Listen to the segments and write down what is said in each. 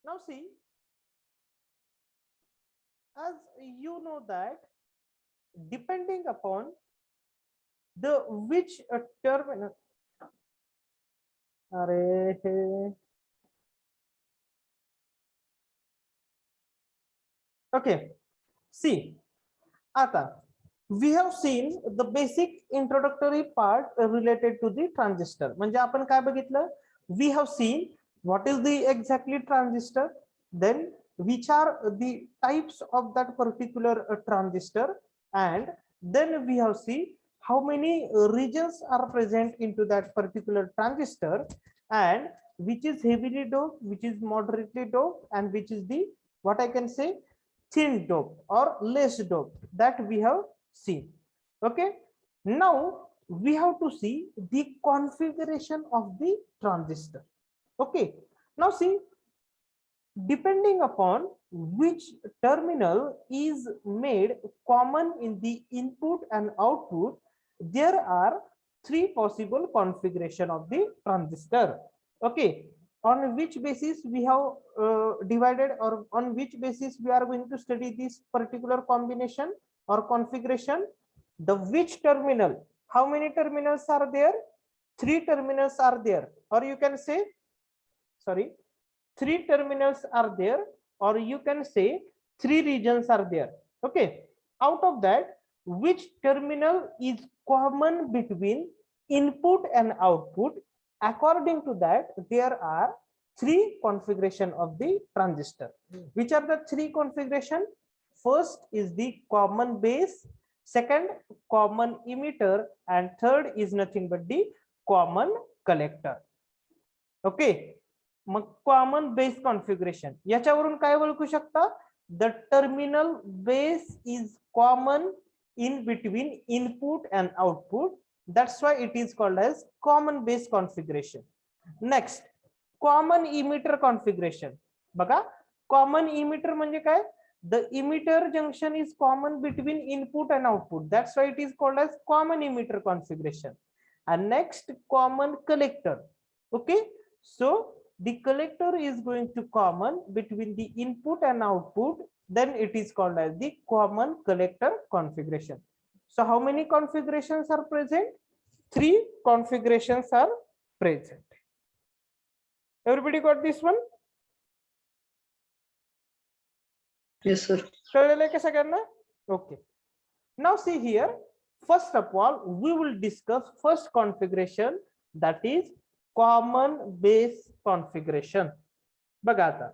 Now see, as you know that depending upon the which terminal, okay, see, Ata, we have seen the basic introductory part related to the transistor. म्हणजे आपण काय बघितलं? We have seen what is the exactly transistor, then which are the types of that particular transistor, and then we have seen how many regions are present into that particular transistor, and which is heavily doped, which is moderately doped, and which is the, what I can say, thin dope or less dope, that we have seen. Okay, now we have to see the configuration of the transistor. Okay, now see, depending upon which terminal is made common in the input and output, there are three possible configuration of the transistor. Okay, on which basis we have divided, or on which basis we are going to study this particular combination or configuration? The which terminal, how many terminals are there? Three terminals are there, or you can say, sorry, three terminals are there, or you can say three regions are there. Okay, out of that, which terminal is common between input and output? According to that, there are three configuration of the transistor. Which are the three configuration? First is the common base, second common emitter, and third is nothing but the common collector. Okay, mug common base configuration याच्यावरून काय ओळखू शकता? The terminal base is common in between input and output, that's why it is called as common base configuration. Next, common emitter configuration. बघा, common emitter म्हणजे काय? The emitter junction is common between input and output, that's why it is called as common emitter configuration. And next, common collector. Okay, so the collector is going to common between the input and output, then it is called as the common collector configuration. So how many configurations are present? Three configurations are present. Everybody got this one? Yes, sir. Okay, now see here, first of all we will discuss first configuration, that is common base configuration. बघा आता,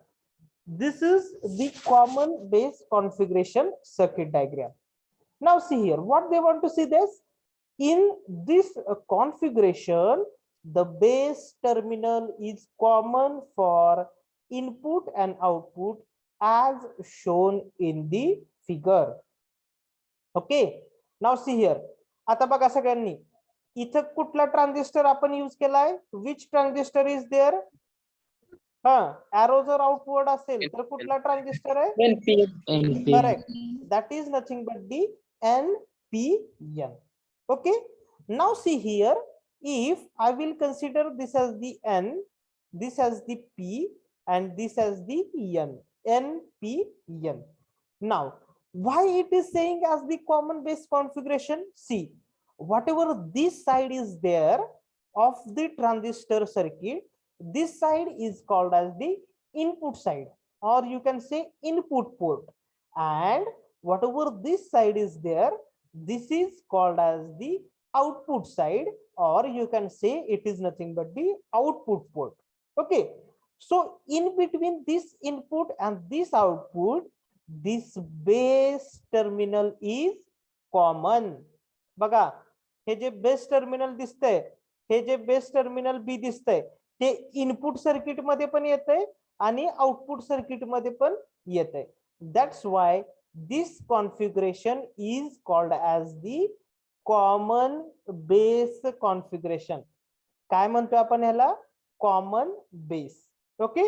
this is the common base configuration circuit diagram. Now see here, what they want to see this? In this configuration, the base terminal is common for input and output as shown in the figure. Okay, now see here, आता बघा सगळ्यांनी, इथं कुठला transistor आपण use केलाय? विच transistor is there? Arrow जर outward असेल तर कुठला ट्रान्झिस्टर आहे? Correct, that is nothing but the NPN. Okay, now see here, if I will consider this as the N, this as the P, and this as the N, NPN. Now why it is saying as the common base configuration? See, whatever this side is there of the transistor circuit, this side is called as the input side, or you can say input port, and whatever this side is there, this is called as the output side, or you can say it is nothing but the output port. Okay, so in between this input and this output, this base terminal is common. बघा, हे जे base terminal दिसतंय, हे जे base terminal B दिसतंय, ते input circuit मध्ये पण येतंय आणि output circuit मध्ये पण येतंय. That's why this configuration is called as the common base configuration. काय म्हणतो आपण ह्याला? Common base. Okay,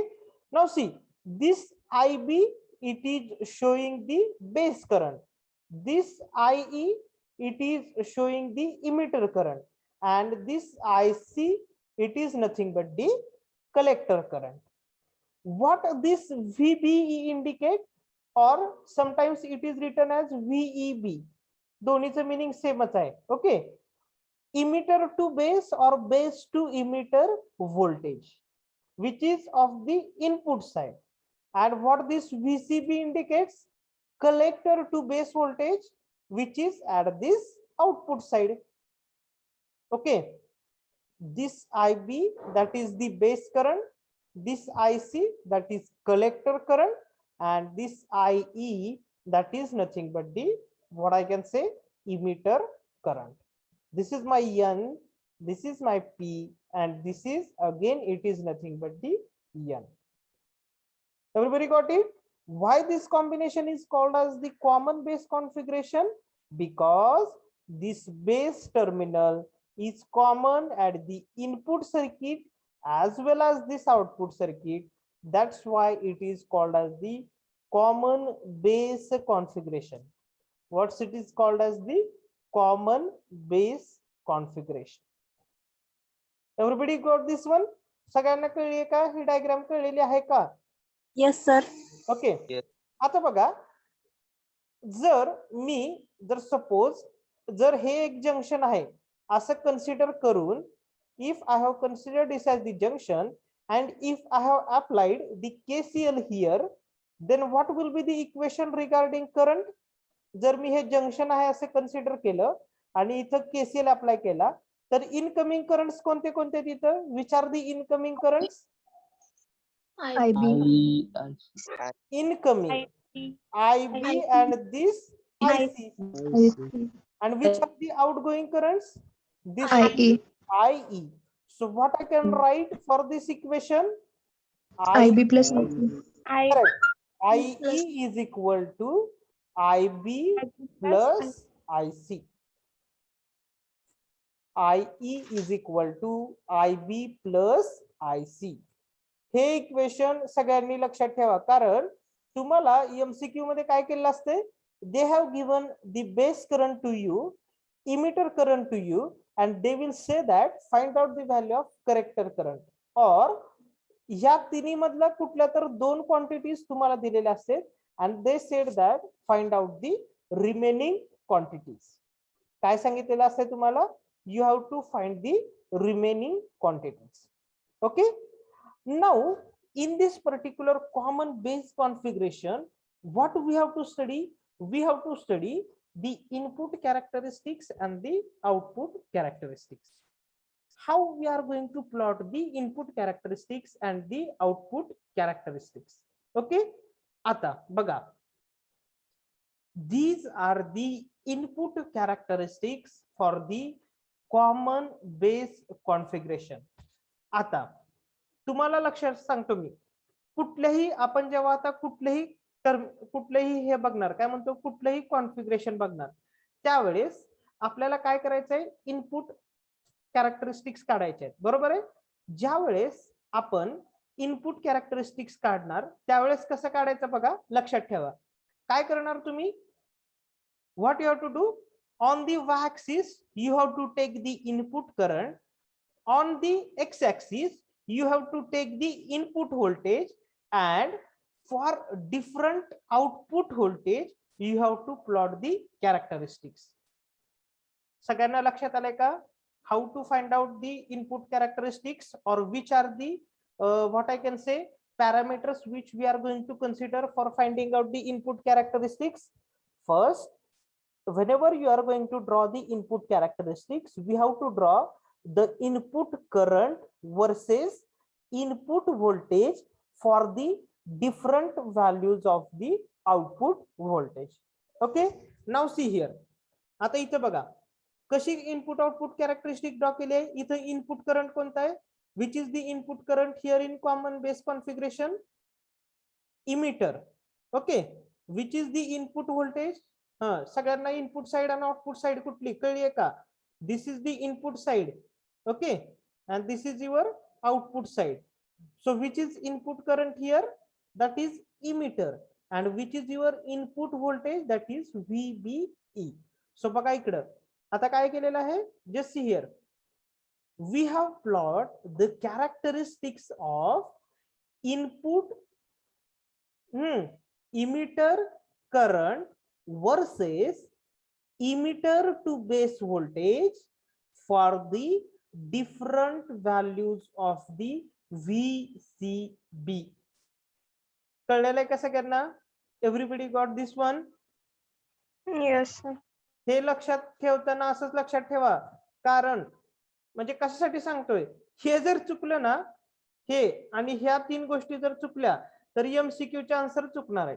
now see, this IB, it is showing the base current, this IE, it is showing the emitter current, and this IC, it is nothing but the collector current. what this VBE indicate, or sometimes it is written as VEB. दोन्हीचं meaning सेमच आहे. Okay, emitter to base or base to emitter voltage, which is of the input side. And what this VCB indicates, collector to base voltage, which is at this output side. Okay, this IB, that is the base current, this IC, that is collector current, and this IE, that is nothing but the, what I can say, emitter current. This is my N, this is my P, and this is again, it is nothing but the N. Everybody got it? Why this combination is called as the common base configuration? Because this base terminal is common at the input circuit as well as this output circuit. That's why it is called as the common base configuration. What's it is called as the common base configuration. Everybody got this one? सगळ्यांना कळली का? ही diagram कळलेली आहे का? Yes, sir. Okay. Yes. आता बघा, जर suppose जर हे एक जंक्शन आहे असं कन्सिडर करून, if I have considered this as the junction and if I have applied the KCL here, then what will be the equation regarding current? जर मी हे junction आहे असं कन्सिडर केलं आणि इथं KCL अप्लाय केला, तर इनकमिंग करंट्स कोणते कोणते तिथं? Which are the incoming currents? IB. Incoming IB and this IC. And which are the outgoing currents? This IE. IE. So what I can write for this equation? IB plus IC. Correct. IE is equal to IB plus IC. IE is equal to IB plus IC. हे equation सगळ्यांनी लक्षात ठेवा, कारण तुम्हाला MCQ मध्ये काय केलेलं असते, they have given the base current to you, emitter current to you, and they will say that find out the value of collector current, or या तिन्ही मधला कुठल्या तर दोन क्वांटिटीज तुम्हाला दिलेल्या असतात, and they said that find out the remaining quantities. काय सांगितलेलं असते तुम्हाला? You have to find the remaining quantities. Okay. Now, in this particular common base configuration, what we have to study? We have to study the input characteristics and the output characteristics. How we are going to plot the input characteristics and the output characteristics. Okay. आता बघा. These are the input characteristics for the common base configuration. आता तुम्हाला लक्षात सांगतो मी, कुठल्याही आपण जेव्हा आता कुठलेही हे बघणार, काय म्हणतो, कुठलेही कॉन्फिगरेशन बघणार, त्यावेळेस आपल्याला काय करायचंय, इनपुट कॅरेक्टरिस्टिक्स काढायचे आहेत, बरोबर आहे. ज्या वेळेस आपण इनपुट कॅरेक्टरिस्टिक्स काढणार त्यावेळेस कसं काढायचं बघा, लक्षात ठेवा. काय करणार तुम्ही, what you have to do, on the y axis you have to take the input current, on the x axis you have to take the input voltage, and for different output voltage you have to plot the characteristics. सगळ्यांना लक्षात आलंय का? How to find out the input characteristics, or which are the what I can say parameters which we are going to consider for finding out the input characteristics. First, whenever you are going to draw the input characteristics, we have to draw the input current versus input voltage for the different values of the output voltage. Okay, now see here. आता इथं बघा कशी input output characteristic draw केली आहे. इथं input current कोणता आहे, which is the input current here in common base configuration, emitter. Okay, which is the input voltage, सगळ्यांना इनपुट साइड आणि आउटपुट साइड कुठली कळली आहे का? This is the input side. Okay, and this is your output side. So which is input current here? That is emitter. And which is your input voltage? That is VBE. So बघा इकडं आता काय केलेलं आहे, just see here. We have plot the characteristics of input emitter current versus emitter to base voltage for the different values of the VCB. कळलेलं आहे का सगळ्यांना? Everybody got this one? Yes, sir. हे लक्षात ठेवताना असंच लक्षात ठेवा, कारण म्हणजे कशासाठी सांगतोय, हे जर चुकलं ना, हे आणि ह्या तीन गोष्टी जर चुकल्या तर MCQ चे आन्सर चुकणार आहे.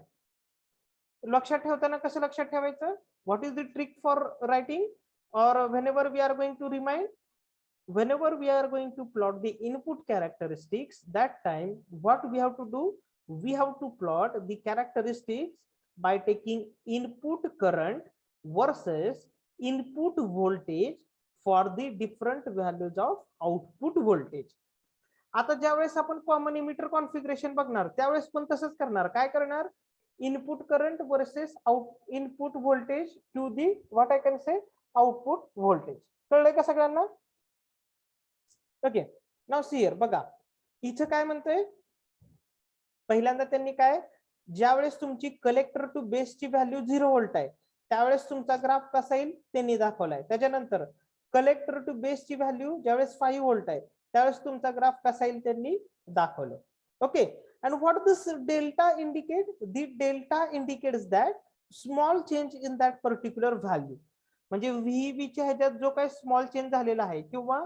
लक्षात ठेवताना कसं लक्षात ठेवायचं? What is the trick for writing or whenever we are going to remind? Whenever we are going to plot the input characteristics, that time what we have to do? We have to plot the characteristics by taking input current versus input voltage for the different values of output voltage. आता ज्यावेळेस आपण common emitter configuration बघणार त्यावेळेस पण तसंच करणार. काय करणार? Input current versus input voltage to the what I can say output voltage. कळलंय का सगळ्यांना? Okay, now see here. बघा इथं काय म्हणतंय, पहिल्यांदा त्यांनी काय, ज्यावेळेस तुमची कलेक्टर टू बेसची व्हॅल्यू 0 व्होल्ट आहे त्यावेळेस तुमचा ग्राफ कसा येईल त्यांनी दाखवलाय. त्याच्यानंतर कलेक्टर टू बेसची व्हॅल्यू ज्यावेळेस 5 व्होल्ट आहे त्यावेळेस तुमचा ग्राफ कसा येईल त्यांनी दाखवलं. Okay, and what this delta indicate? The delta indicates that small change in that particular value. म्हणजे VEB च्या ह्याच्यात जो काही स्मॉल चेंज झालेला आहे किंवा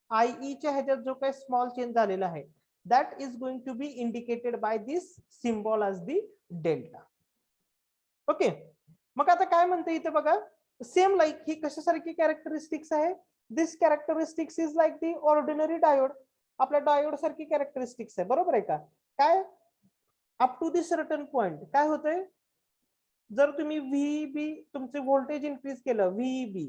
IE च्या ह्याच्यात जो काही स्मॉल चेंज झालेला आहे that is going to be indicated by this symbol as the delta. Okay, मग आता काय म्हणते इथे बघा, सेम लाईक ही कशासारखी कॅरेक्टरिस्टिक्स आहे? This characteristics is like the ordinary diode. आपल्या डायोड सारखी कॅरेक्टरिस्टिक्स आहे, बरोबर आहे का? काय up to the certain point काय होतंय, जर तुम्ही VEB तुमचे व्होल्टेज इन्क्रीज केलं VEB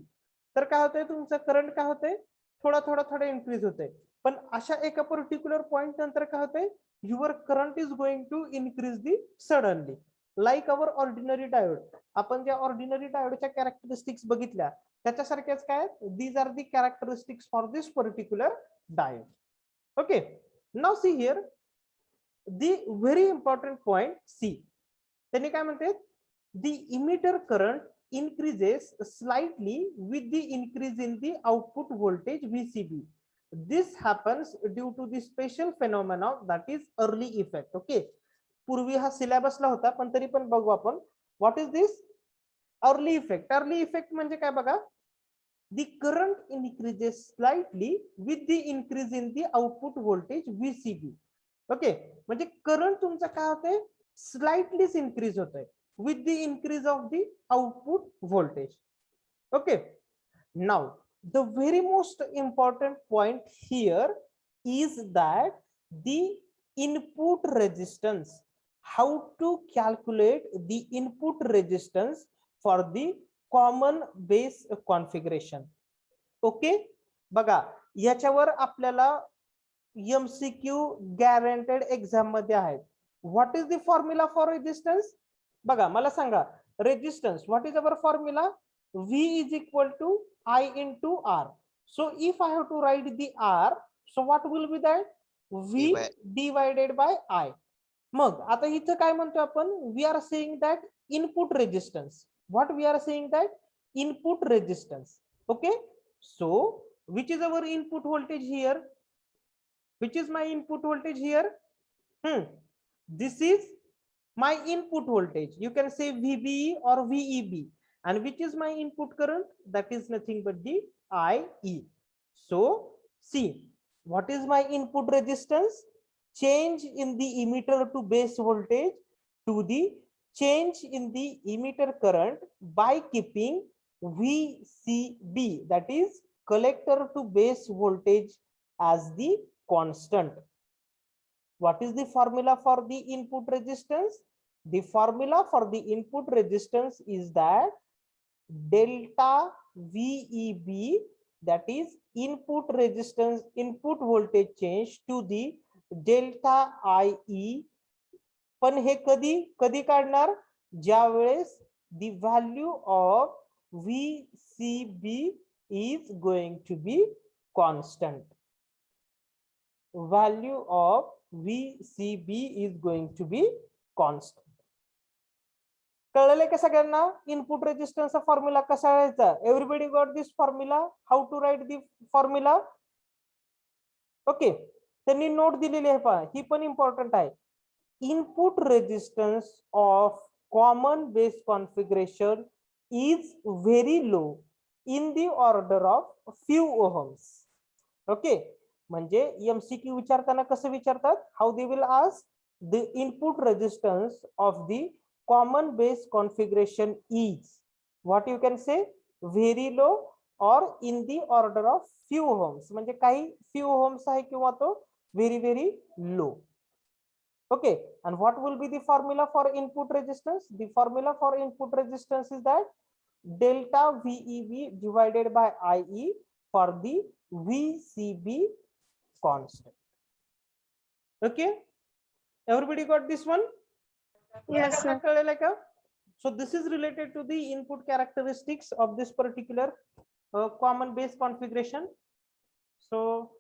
तर काय होतंय, तुमचं करंट काय होतंय, थोडा इन्क्रीज होतंय. पण अशा एका पर्टिक्युलर पॉइंट नंतर काय होतंय, your current is going to increase the suddenly like our ordinary diode. आपण ज्या ऑर्डिनरी डायोडच्या कॅरेक्टरिस्टिक्स बघितल्या त्याच्यासारख्याच काय, these are the characteristics for this particular diode. Okay, now see here the very important point see. त्यांनी काय म्हणते, the emitter current increases slightly with the increase in the output voltage VCB. This happens due to the special phenomenon that is early effect. Okay, पूर्वी हा सिलेबसला होता पण तरी पण बघू आपण. What is this early effect? Early effect म्हणजे काय बघा, the current increases slightly with the increase in the output voltage VCB. Okay, म्हणजे करंट तुमचा काय होतंय, स्लाइटलीच इन्क्रीज होतंय with the increase of the output voltage. Okay, now the very most important point here is that the input resistance. How to calculate the input resistance for the common base configuration. Okay, बघा याच्यावर आपल्याला MCQ guaranteed exam मध्ये आहेत. What is the formula for resistance? बघा मला सांगा, resistance what is our formula? V is equal to I into R. So if I have to write the R, so what will be that? V divided by I. मग आता इथं काय म्हणतो आपण, we are saying that input resistance. What we are saying that? Input resistance. Okay, so which is our input voltage here? Which is my input voltage here? This is my input voltage. You can say VBE or VEB. And which is my input current? That is nothing but the IE. So see, what is my input resistance? Change in the emitter to base voltage to the change in the emitter current by keeping VCB, that is collector to base voltage, as the constant. What is the formula for the input resistance? The formula for the input resistance is that delta VEB, that is input resistance, input voltage change to the delta IE. पण हे कधी कधी काढणार, ज्यावेळेस the value of VCB is going to be constant. Value of VCB is going to be constant. कळले का सगळ्यांना input रेजिस्टन्सचा formula कसा लिहायचा? Everybody got this formula? How to write the formula? Okay, त्यांनी नोट दिलेली आहे पहा, ही पण इम्पॉर्टंट आहे. Input resistance of common base configuration is very low in the order of few ohms. Okay, म्हणजे एमसीक्यू विचारताना कसं विचारतात? How they will ask the input resistance of the common base configuration is, what you can say, very low or in the order of few ohms. म्हणजे काही few ohms आहे किंवा तो very very low. Okay, and what will be the formula for input resistance? The formula for input resistance is that delta VEB divided by IE for the VCB constant. Okay, everybody got this one? Yes, sir. So this is related to the input characteristics of this particular common base configuration. So